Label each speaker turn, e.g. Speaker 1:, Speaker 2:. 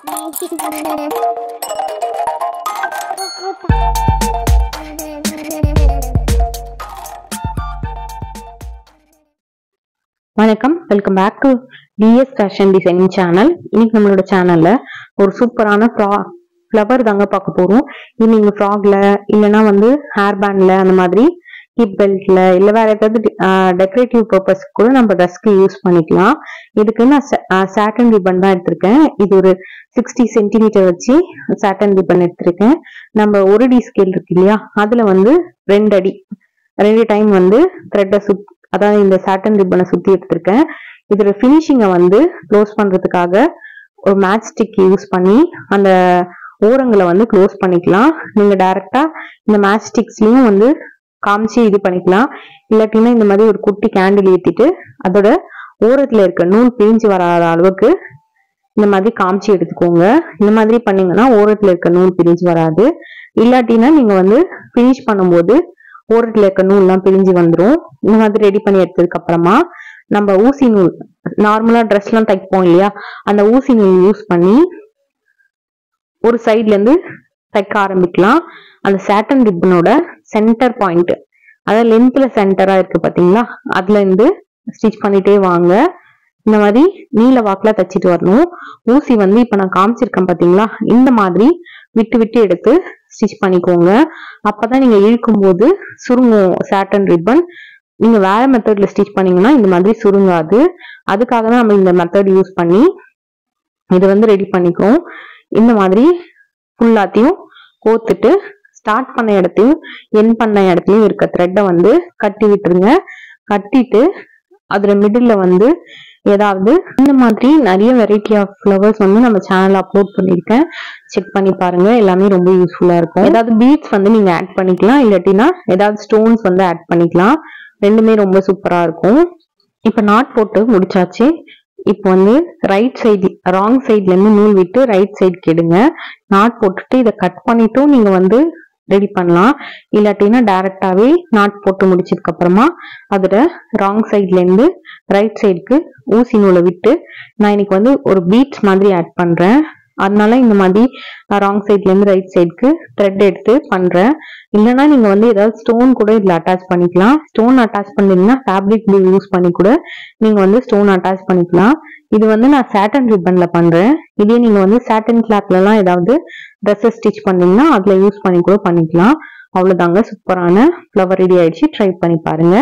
Speaker 1: வணக்கம், welcome back to DS fashion designing channel. இன்னைக்கு நம்மளோட சேனல்ல ஒரு சூப்பரான ஃப்ளவர் தாங்க பார்க்க போறோம். இது நீங்க ஃப்ராக்ல இல்லைன்னா ஹேர் பேண்ட்ல அந்த மாதிரி ஹிப் பெல்ட்ல இல்ல வேற ஏதாவது டெக்கரேட்டிவ் பர்பஸ் கூட நம்ம ட்ரெஸ்க்கு யூஸ் பண்ணிக்கலாம். இதுக்கு நான் சாட்டன் ரிப்பன் தான் எடுத்திருக்கேன். இது ஒரு 60 சென்டிமீட்டர் வச்சு சாட்டன் ரிப்பன் எடுத்திருக்கேன். நம்ம 1 அடி ஸ்கேல் இருக்கு இல்லையா, அதுல 2 அடி 2 டைம் த்ரெட்டை அதாவது இந்த சாட்டன் ரிப்பனை சுத்தி எடுத்திருக்கேன். இதோட பினிஷிங்கை க்ளோஸ் பண்றதுக்காக ஒரு மேட்ச் ஸ்டிக் யூஸ் பண்ணி அந்த ஓரங்களை க்ளோஸ் பண்ணிக்கலாம். நீங்க டைரக்டா இந்த மேட்ச் ஸ்டிக்ஸ்லயும் காமிச்சு இது பண்ணிக்கலாம். இல்லாட்டினா இந்த மாதிரி ஒரு குட்டி கேண்டில் ஏத்திட்டு அதோட ஓரத்துல இருக்க நூல் பிரிஞ்சு வராத அளவுக்கு இந்த மாதிரி காமிச்சு எடுத்துக்கோங்க. இந்த மாதிரி பண்ணீங்கன்னா ஓரத்துல இருக்க நூல் பிரிஞ்சு வராது. இல்லாட்டினா நீங்க பினிஷ் பண்ணும்போது ஓரத்துல இருக்க நூல் எல்லாம் பிரிஞ்சு வந்துடும். இந்த மாதிரி ரெடி பண்ணி எடுத்ததுக்கு அப்புறமா நம்ம ஊசி நூல், நார்மலா ட்ரெஸ் எல்லாம் தைப்போம் இல்லையா, அந்த ஊசி நூல் யூஸ் பண்ணி ஒரு சைட்ல இருந்து தைக்க ஆரம்பிக்கலாம். அந்த சாட்டன் ரிப்பனோட சென்டர் பாயிண்ட், அதாவது லென்த்ல சென்டரா இருக்கு பாத்தீங்களா, அதுல இருந்து ஸ்டிச் பண்ணிட்டே வாங்க. இந்த மாதிரி நீல வாக்குல தச்சிட்டு வரணும். ஊசி இப்ப நான் காமிச்சிருக்கேன் பாத்தீங்களா, இந்த மாதிரி விட்டு விட்டு எடுத்து ஸ்டிச் பண்ணிக்கோங்க. அப்பதான் நீங்க இழுக்கும் போது சுருங்கும் சாட்டன் ரிப்பன். நீங்க வேற மெத்தட்ல ஸ்டிச் பண்ணீங்கன்னா இந்த மாதிரி சுருங்காது. அதுக்காக தான் நம்ம இந்த மெத்தட் யூஸ் பண்ணி இது ரெடி பண்ணிக்கிறோம். இந்த மாதிரி ஃபுல்லாத்தையும் கோத்துட்டு ஸ்டார்ட் பண்ண இடத்தையும் என் பண்ண இடத்துலயும் இருக்க த்ரெட்டை கட்டி விட்டுருங்க. கட்டிட்டு அதுல மிடில்ல ஏதாவது இந்த மாதிரி நிறைய வெரைட்டி ஆஃப் ஃப்ளவர்ஸ் நம்ம சேனல்ல அப்லோட் பண்ணிருக்கேன். செக் பண்ணி பாருங்க, எல்லாமே ரொம்ப யூஸ்ஃபுல்லா இருக்கும். ஏதாவது பீட்ஸ் நீங்க ஆட் பண்ணிக்கலாம், இல்லாட்டினா ஏதாவது ஸ்டோன்ஸ் ஆட் பண்ணிக்கலாம். ரெண்டுமே ரொம்ப சூப்பரா இருக்கும். இப்ப நாட் போட்டு முடிச்சாச்சு. இப்போ ரைட் சைடு ராங் சைட்ல இருந்து நூல் விட்டு ரைட் சைடுக்கு எடுங்க. நாட் போட்டுட்டு இதை கட் பண்ணிட்டும் நீங்க ரெடி பண்ணலாம். இல்லாட்டினா டைரக்டாவே நாட் போட்டு முடிச்சதுக்கு அப்புறமா அதோட ராங் சைட்ல இருந்து ரைட் சைடுக்கு ஊசி நூலை விட்டு நான் இன்னைக்கு ஒரு பீட்ஸ் மாதிரி ஆட் பண்றேன். அதனால இந்த மாதிரி ராங் சைட்ல இருந்து ரைட் சைடுக்கு த்ரெட் எடுத்து பண்றேன். இல்லைன்னா நீங்க ஏதாவது ஸ்டோன் கூட இதுல அட்டாச் பண்ணிக்கலாம். ஸ்டோன் அட்டாச் பண்ணீங்கன்னா ஃபேப்ரிக் க்ளூ யூஸ் பண்ணி கூட நீங்க ஸ்டோன் அட்டாச் பண்ணிக்கலாம். இது நான் சாட்டன் ரிப்பன்ல பண்றேன். இதே நீங்க சாட்டன் கிளாத்ல எல்லாம் ஏதாவது ட்ரெஸ்ஸஸ் ஸ்டிச் பண்ணீங்கன்னா அதுல யூஸ் பண்ணி கூட பண்ணிக்கலாம். அவ்வளவுதாங்க, சூப்பரான ஃப்ளவர் ரெடி ஆயிடுச்சு. ட்ரை பண்ணி பாருங்க.